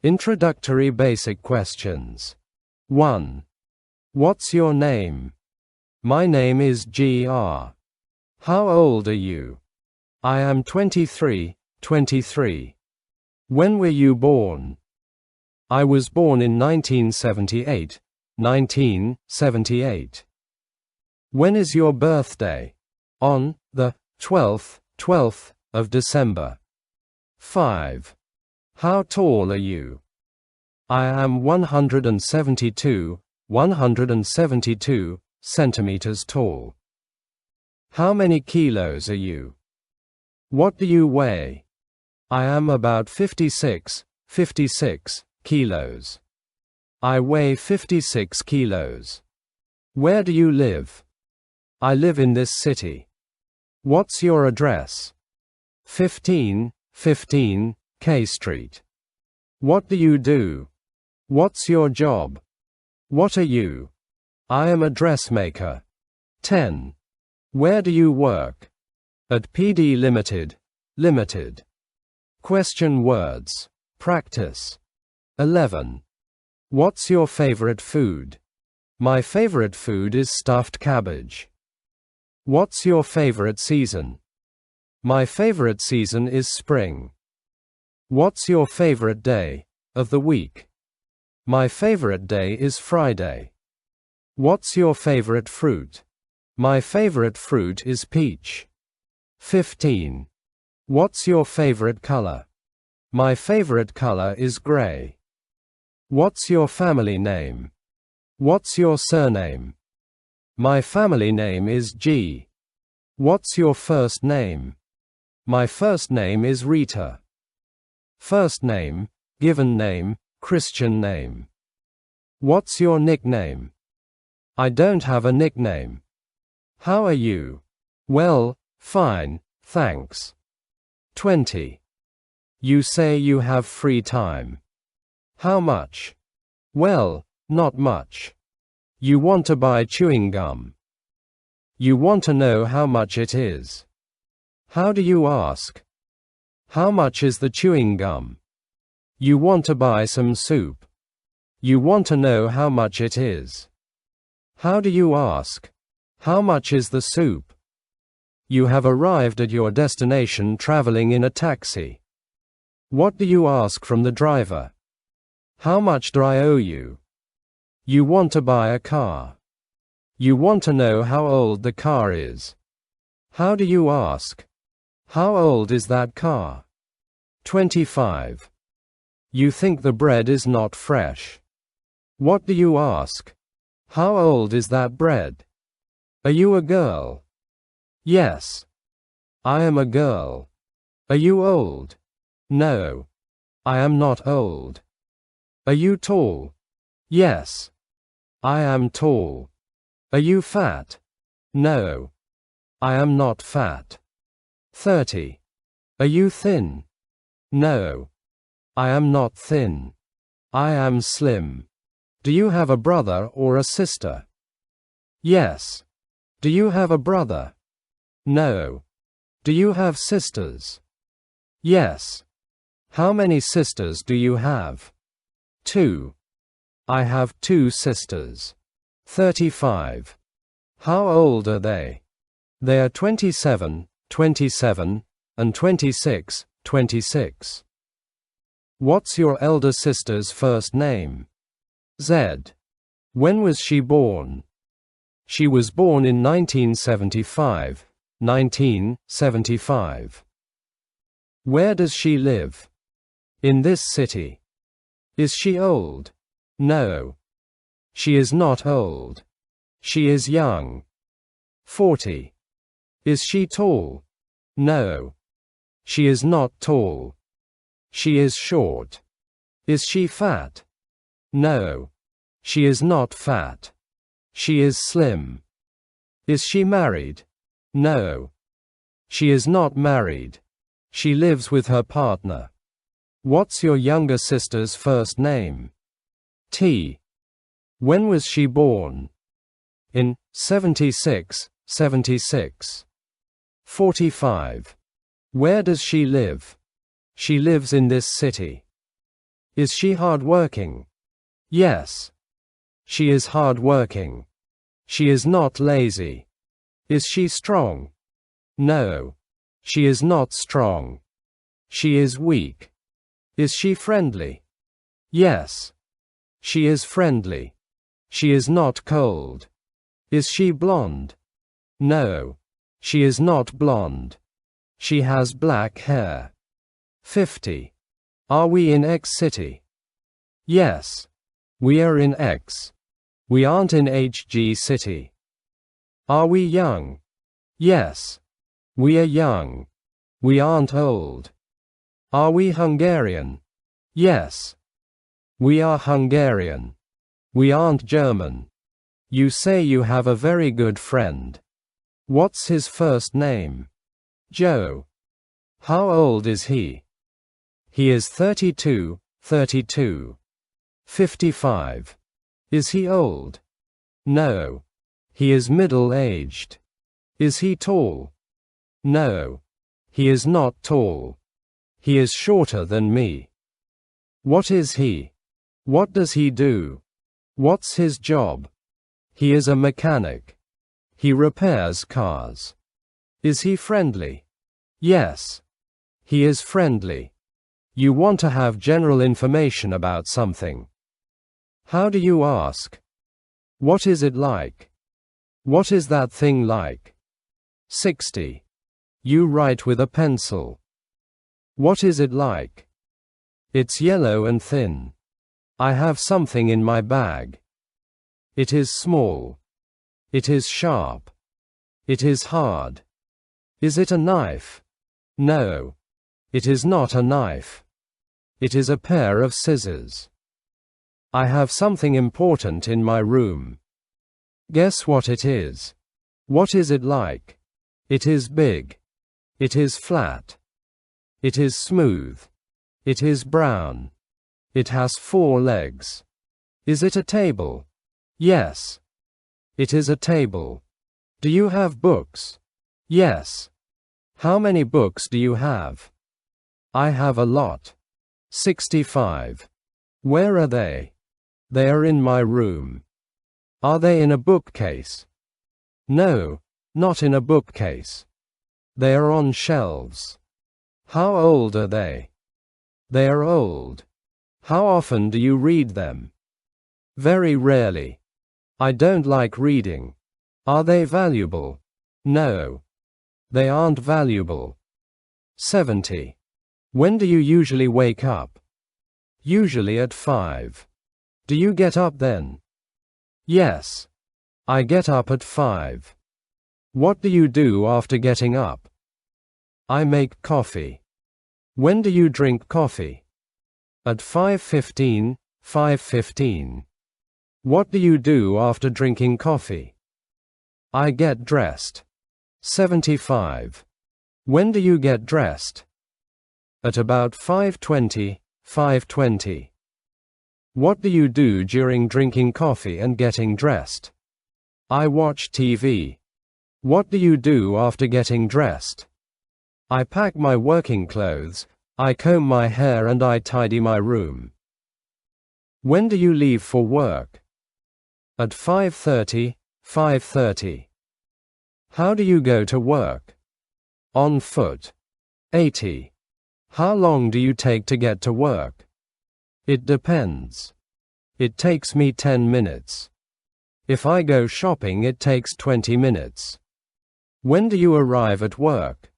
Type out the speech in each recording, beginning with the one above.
Introductory basic questions. 1. What's your name? My name is Gr. How old are you? I am 23. When were you born? I was born in 1978. When is your birthday? On the 12th of December. 5. How tall are you? I am 172 centimeters tall. How many kilos are you? What do you weigh? I am about 56 kilos. I weigh 56 kilos. Where do you live? I live in this city. What's your address? 15 K Street. What do you do? What's your job? What are you? I am a dressmaker. 10. Where do you work? At PD Limited. Question words. Practice. 11. What's your favorite food? My favorite food is stuffed cabbage. What's your favorite season? My favorite season is spring. What's your favorite day of the week? My favorite day is Friday. What's your favorite fruit? My favorite fruit is peach. 15. What's your favorite color? My favorite color is gray. What's your family name? What's your surname? My family name is G. What's your first name? My first name is Rita. First name, given name, Christian name. What's your nickname? I don't have a nickname. How are you? Well, fine, thanks. 20. You say you have free time. How much? Well, not much. You want to buy chewing gum. You want to know how much it is. How do you ask? How much is the chewing gum? You want to buy some soup. You want to know how much it is. How do you ask? How much is the soup? You have arrived at your destination traveling in a taxi. What do you ask from the driver? How much do I owe you? You want to buy a car. You want to know how old the car is. How do you ask? How old is that car? 25. You think the bread is not fresh. What do you ask? How old is that bread? Are you a girl? Yes. I am a girl. Are you old? No. I am not old. Are you tall? Yes. I am tall. Are you fat? No. I am not fat. 30. Are you thin? No. I am not thin. I am slim. Do you have a brother or a sister? Yes. Do you have a brother? No. Do you have sisters? Yes. How many sisters do you have? 2. I have 2 sisters. 35. How old are they? They are 27, and 26. What's your elder sister's first name? Z. When was she born? She was born in 1975. Where does she live? In this city. Is she old? No. She is not old. She is young. 40. Is she tall? No. She is not tall. She is short. Is she fat? No. She is not fat. She is slim. Is she married? No. She is not married. She lives with her partner. What's your younger sister's first name? T. When was she born? In 76. 45. Where does she live? She lives in this city. Is she hard-working? Yes. She is hard-working. She is not lazy. Is she strong? No. She is not strong. She is weak. Is she friendly? Yes. She is friendly. She is not cold. Is she blonde? No. She is not blonde. She has black hair. 50. Are we in X city? Yes. We are in X. We aren't in HG city. Are we young? Yes. We are young. We aren't old. Are we Hungarian? Yes. We are Hungarian. We aren't German. You say you have a very good friend. What's his first name? Joe. How old is he? He is 32, 32. 55. Is he old? No. He is middle-aged. Is he tall? No. He is not tall. He is shorter than me. What is he? What does he do? What's his job? He is a mechanic. He repairs cars. Is he friendly? Yes. He is friendly. You want to have general information about something. How do you ask? What is it like? What is that thing like? 60. You write with a pencil. What is it like? It's yellow and thin. I have something in my bag. It is small. It is sharp. It is hard. Is it a knife? No. It is not a knife. It is a pair of scissors. I have something important in my room. Guess what it is. What is it like? It is big. It is flat. It is smooth. It is brown. It has 4 legs. Is it a table? Yes. It is a table. Do you have books? Yes. How many books do you have? I have a lot. 65. Where are they? They are in my room. Are they in a bookcase? No, not in a bookcase. They are on shelves. How old are they? They are old. How often do you read them? Very rarely. I don't like reading. Are they valuable? No. They aren't valuable. 70. When do you usually wake up? Usually at 5. Do you get up then? Yes. I get up at 5. What do you do after getting up? I make coffee. When do you drink coffee? At 5:15, 5:15. What do you do after drinking coffee? I get dressed. 75. When do you get dressed? At about 5:20, 5:20. What do you do during drinking coffee and getting dressed? I watch TV. What do you do after getting dressed? I pack my working clothes, I comb my hair and I tidy my room. When do you leave for work? At 5:30, 5:30. How do you go to work? On foot. 80. How long do you take to get to work? It depends. It takes me 10 minutes. If I go shopping, it takes 20 minutes. When do you arrive at work?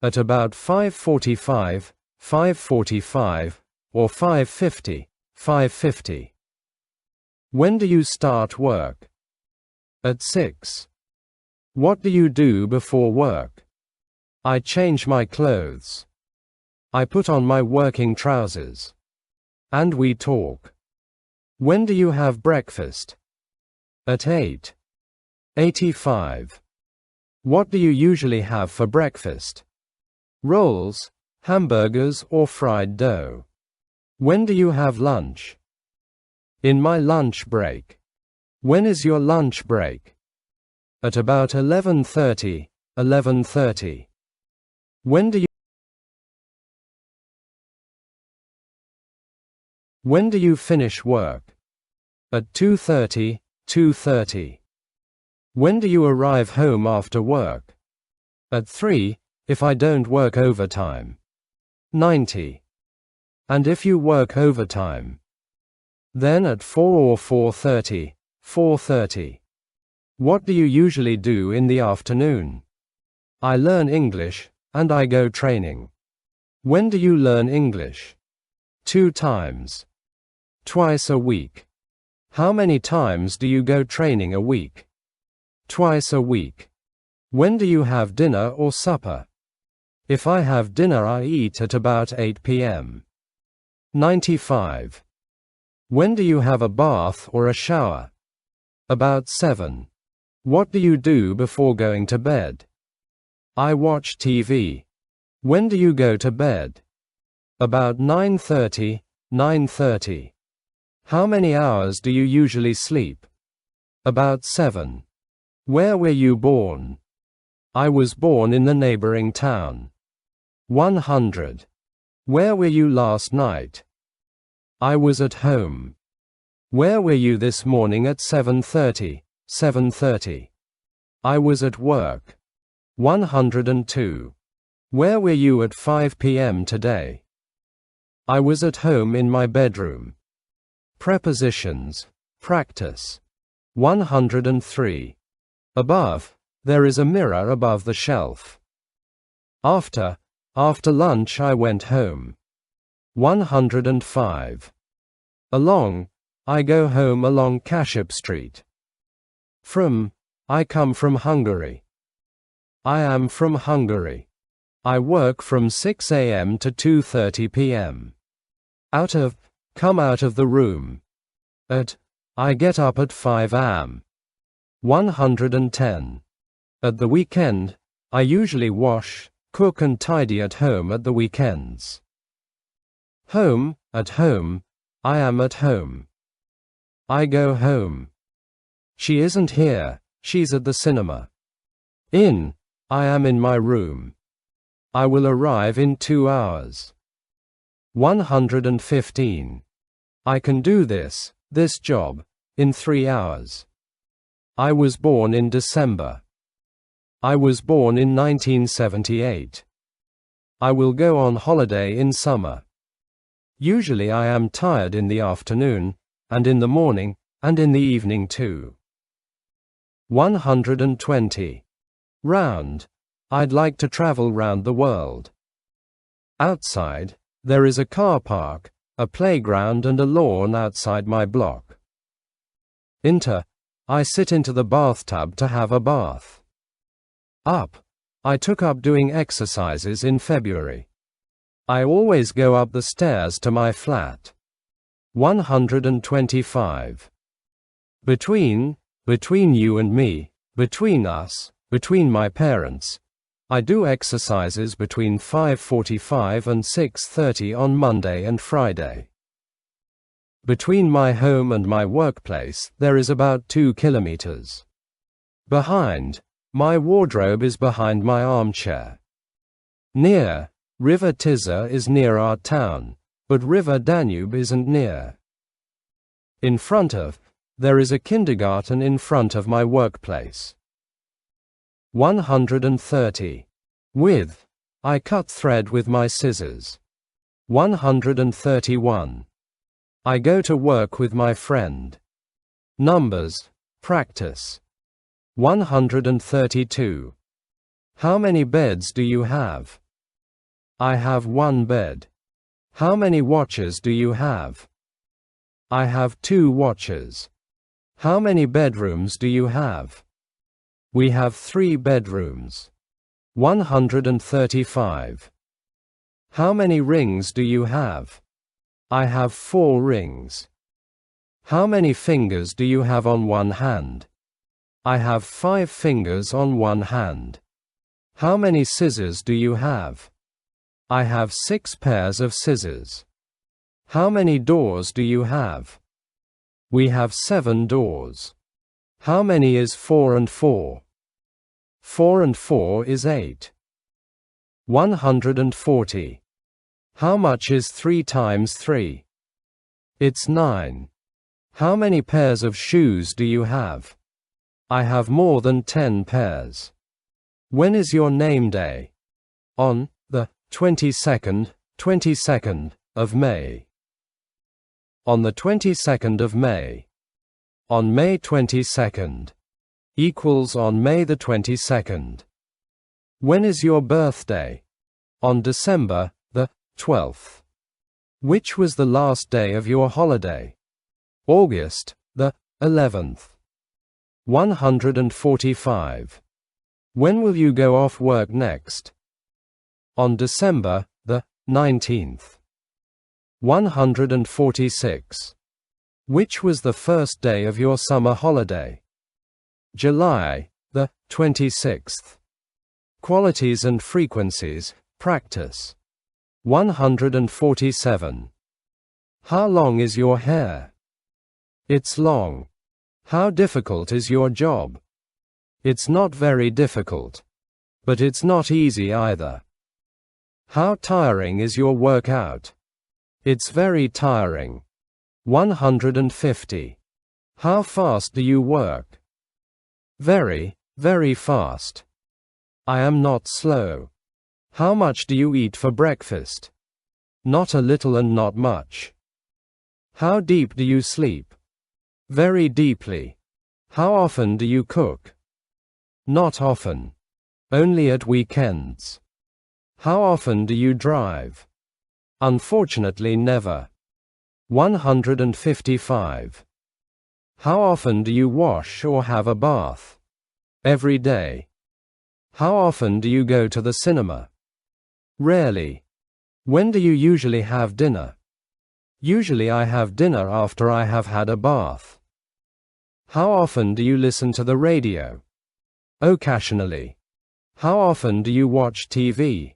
At about 5:45, 5:45, or 5:50, 5:50. When do you start work? At 6. What do you do before work? I change my clothes. I put on my working trousers. And we talk. When do you have breakfast? At 8. 85. What do you usually have for breakfast? Rolls, hamburgers or fried dough? When do you have lunch? In my lunch break. When is your lunch break? At about 11:30, 11:30. When do you When do you finish work? At 2:30, 2:30. When do you arrive home after work? At 3, if I don't work overtime. 90. And if you work overtime? Then at 4 or 4:30, 4:30. What do you usually do in the afternoon? I learn English, and I go training. When do you learn English? 2 times. Twice a week. How many times do you go training a week? Twice a week. When do you have dinner or supper? If I have dinner, I eat at about 8 p.m. 95. When do you have a bath or a shower? About 7. What do you do before going to bed? I watch TV. When do you go to bed? About 9:30, 9:30. How many hours do you usually sleep? About 7. Where were you born? I was born in the neighboring town. 100. Where were you last night? I was at home. Where were you this morning at 7:30, 7:30? I was at work. 102. Where were you at 5 p.m. today? I was at home in my bedroom. Prepositions. Practice. 103. Above, there is a mirror above the shelf. After lunch I went home. 105. Along, I go home along Kashub Street. From, I come from Hungary. I am from Hungary. I work from 6 a.m. to 2:30 p.m. Out of, come out of the room. At, I get up at 5 a.m. 110. At the weekend, I usually wash, cook and tidy at home at the weekends. Home, at home, I am at home. I go home. She isn't here, she's at the cinema. In, I am in my room. I will arrive in 2 hours. 115. I can do this job, in 3 hours. I was born in December. I was born in 1978. I will go on holiday in summer. Usually I am tired in the afternoon, and in the morning, and in the evening too. 120. Round. I'd like to travel round the world. Outside, there is a car park, a playground and a lawn outside my block. Inter. I sit into the bathtub to have a bath. Up. I took up doing exercises in February. I always go up the stairs to my flat. 125. Between you and me, between us, between my parents. I do exercises between 5:45 and 6:30 on Monday and Friday. Between my home and my workplace, there is about 2 kilometers. Behind, my wardrobe is behind my armchair. Near, River Tisza is near our town, but River Danube isn't near. In front of, there is a kindergarten in front of my workplace. 130. With, I cut thread with my scissors. 131. I go to work with my friend. Numbers. Practice. 132. How many beds do you have? I have 1 bed. How many watches do you have? I have 2 watches. How many bedrooms do you have? We have 3 bedrooms. 135. How many rings do you have? I have 4 rings. How many fingers do you have on one hand? I have 5 fingers on one hand. How many scissors do you have? I have 6 pairs of scissors. How many doors do you have? We have 7 doors. How many is 4 and 4? 4 and 4 is 8. 140. How much is 3 times 3? It's 9. How many pairs of shoes do you have? I have more than 10 pairs. When is your name day? On the 22nd of May. On the 22nd of May. On May 22nd. Equals on May the 22nd. When is your birthday? On December the 12th. Which was the last day of your holiday? August the 11th. 145. When will you go off work next? On December the 19th. 146. Which was the first day of your summer holiday? July the 26th. Qualities and frequencies, practice. 147. How long is your hair? It's long. How difficult is your job? It's not very difficult. But it's not easy either. How tiring is your workout? It's very tiring. 150. How fast do you work? Very, very fast. I am not slow. How much do you eat for breakfast? Not a little and not much. How deep do you sleep? Very deeply. How often do you cook? Not often. Only at weekends. How often do you drive? Unfortunately, never. 155. How often do you wash or have a bath? Every day. How often do you go to the cinema? Rarely. When do you usually have dinner? Usually I have dinner after I have had a bath. How often do you listen to the radio? Occasionally. How often do you watch TV?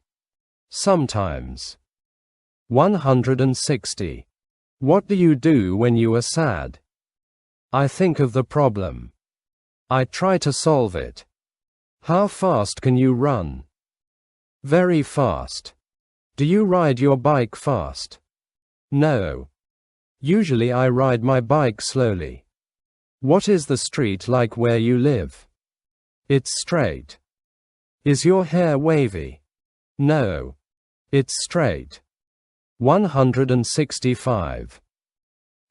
Sometimes. 160. What do you do when you are sad? I think of the problem. I try to solve it. How fast can you run? Very fast. Do you ride your bike fast? No. Usually I ride my bike slowly. What is the street like where you live? It's straight. Is your hair wavy? No. It's straight. 165.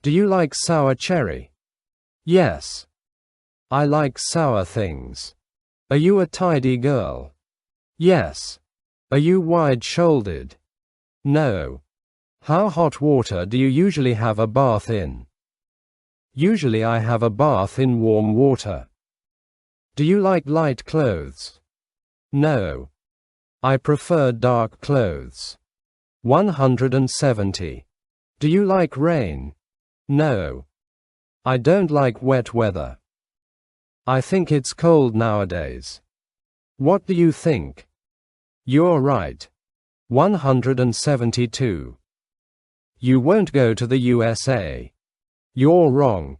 Do you like sour cherry? Yes. I like sour things. Are you a tidy girl? Yes. Are you wide-shouldered? No. How hot water do you usually have a bath in? Usually I have a bath in warm water. Do you like light clothes? No. I prefer dark clothes. 170. Do you like rain? No. I don't like wet weather. I think it's cold nowadays. What do you think? You're right. 172. You won't go to the USA. You're wrong.